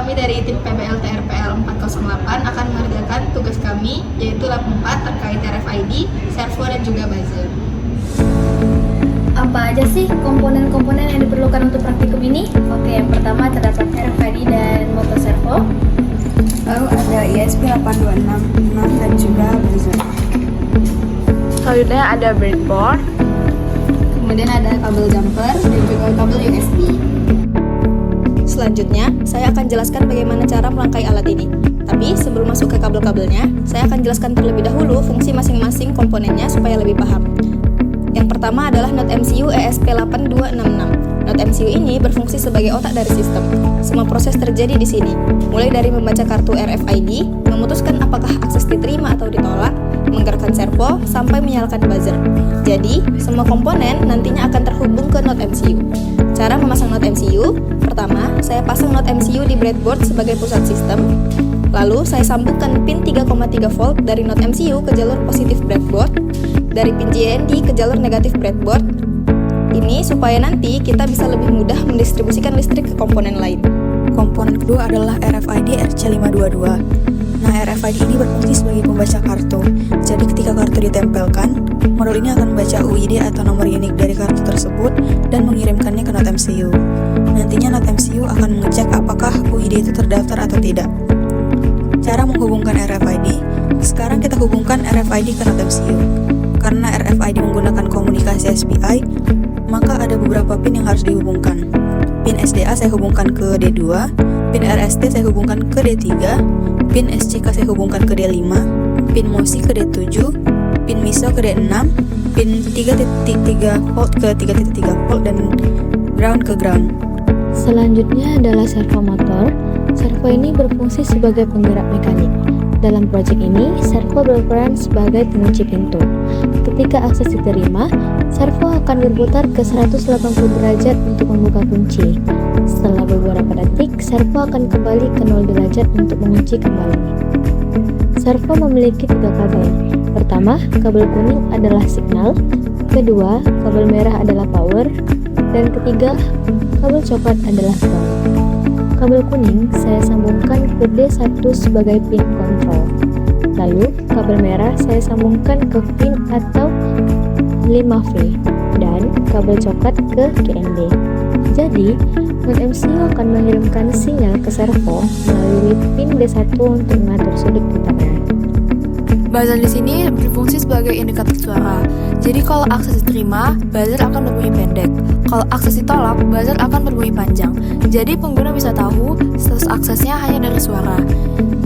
kami dari tim PBL TRPL 408 akan mengerjakan tugas kami, yaitu lab 4 terkait RFID, servo, dan juga buzzer. Apa aja sih komponen-komponen yang diperlukan untuk praktikum ini? Oke, yang pertama terdapat RFID dan motor servo. Lalu ada ESP8266 dan juga buzzer. Selanjutnya ada breadboard. Kemudian ada kabel jumper dan juga kabel USB. Selanjutnya, saya akan jelaskan bagaimana cara merangkai alat ini. Tapi sebelum masuk ke kabel-kabelnya, saya akan jelaskan terlebih dahulu fungsi masing-masing komponennya supaya lebih paham. Yang pertama adalah Node MCU ESP8266. Node MCU ini berfungsi sebagai otak dari sistem. Semua proses terjadi di sini, mulai dari membaca kartu RFID, memutuskan apakah akses diterima atau ditolak, menggerakkan servo, sampai menyalakan buzzer. Jadi, semua komponen nantinya akan terhubung ke Node MCU. Cara memasang Node MCU, pertama, saya pasang Node MCU di breadboard sebagai pusat sistem. Lalu, saya sambungkan pin 3,3 volt dari Node MCU ke jalur positif breadboard, dari pin JND ke jalur negatif breadboard. Ini supaya nanti kita bisa lebih mudah mendistribusikan listrik ke komponen lain. Komponen kedua adalah RFID RC522. Nah, RFID ini berfungsi sebagai pembaca kartu. Jadi ketika kartu ditempelkan, modul ini akan membaca UID atau nomor unik dari kartu tersebut dan mengirimkannya ke Node MCU. Nantinya Node MCU akan mengecek apakah UID itu terdaftar atau tidak. Cara menghubungkan RFID, sekarang kita hubungkan RFID ke Node MCU. Karena RFID menggunakan komunikasi SPI, maka ada beberapa pin yang harus dihubungkan. Pin SDA saya hubungkan ke D2, pin RST saya hubungkan ke D3, pin SCK saya hubungkan ke D5, pin MOSI ke D7, pin MISO ke D6, pin 3.3 volt ke 3.3 volt, dan ground ke ground. Selanjutnya adalah servo motor. Servo ini berfungsi sebagai penggerak mekanik. Dalam proyek ini, servo berperan sebagai pengunci pintu. Ketika akses diterima, servo akan berputar ke 180 derajat untuk membuka kunci. Setelah beberapa detik, servo akan kembali ke 0 derajat untuk mengunci kembali. Servo memiliki 3 kabel. Pertama, kabel kuning adalah signal. Kedua, kabel merah adalah power. Dan ketiga, kabel coklat adalah ground. Kabel kuning saya sambungkan ke D1 sebagai pin kontrol. Lalu, kabel merah saya sambungkan ke pin atau 5V dan kabel coklat ke GND. Jadi, Node MCU akan mengirimkan sinyal ke servo melalui pin D1 untuk mengatur sudut putarnya. Buzzer di sini berfungsi sebagai indikator suara. Jadi kalau akses diterima, buzzer akan berbunyi pendek. Kalau akses ditolak, buzzer akan berbunyi panjang. Jadi pengguna bisa tahu status aksesnya hanya dari suara.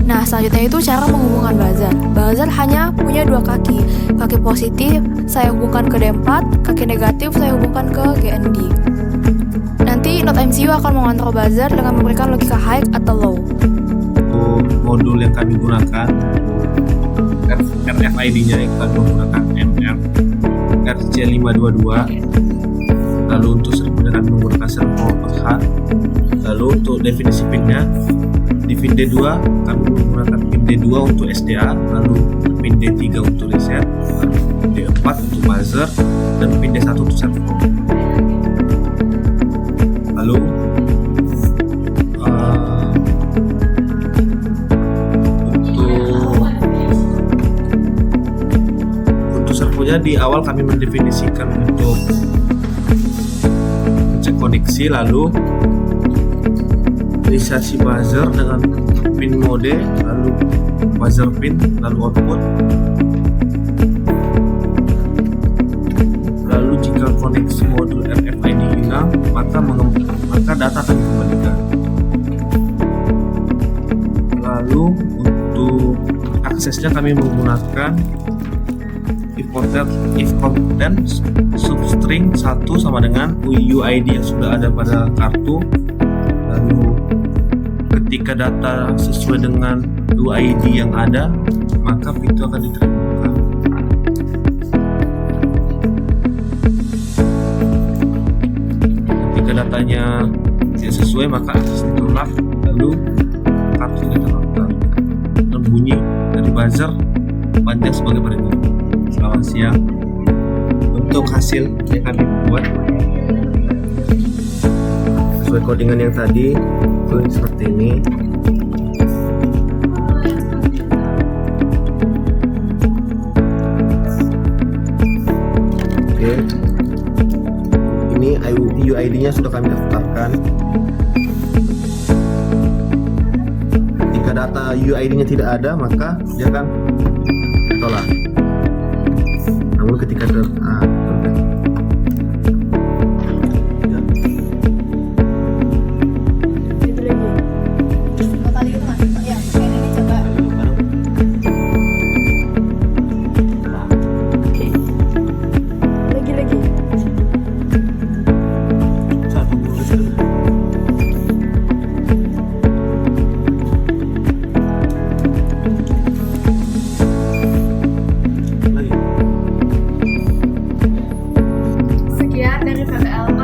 Nah, selanjutnya itu cara menghubungkan buzzer. Buzzer hanya punya 2 kaki. Kaki positif saya hubungkan ke D4, kaki negatif saya hubungkan ke GND. Nanti Node MCU akan mengontrol buzzer dengan memberikan logika high atau low. Modul yang kami gunakan, RFID-nya kita menggunakan MR RC522. Lalu untuk servo dengan menggunakan servo H. Lalu untuk definisi pinnya, di pin D2 kami menggunakan pin D2 untuk SDA, lalu pin D3 untuk reset, lalu pin D4 untuk buzzer, dan pin D1 untuk servo. Lalu untuk servonya di awal kami mendefinisikan untuk cek koneksi, lalu inisiasi buzzer dengan pin mode, lalu buzzer pin, lalu output. Lalu jika koneksi modul RFID hilang, maka data akan dikembalikan. Lalu untuk aksesnya kami menggunakan if content substring 1 sama dengan UID yang sudah ada pada kartu. Lalu ketika data sesuai dengan UID yang ada, maka pintu akan diterima. Ketika datanya tidak sesuai, maka akses ditolak, lalu kartu diterapkan. Dan bunyi dari buzzer panjang sebagai berikut. Selamat siang. Untuk hasil yang kami buat sesuai codingan yang tadi, itu seperti ini. Oke. Ini UID-nya sudah kami daftarkan. Jika data UID-nya tidak ada, maka dia akan tolak. Namun ketika Sekian dari VPL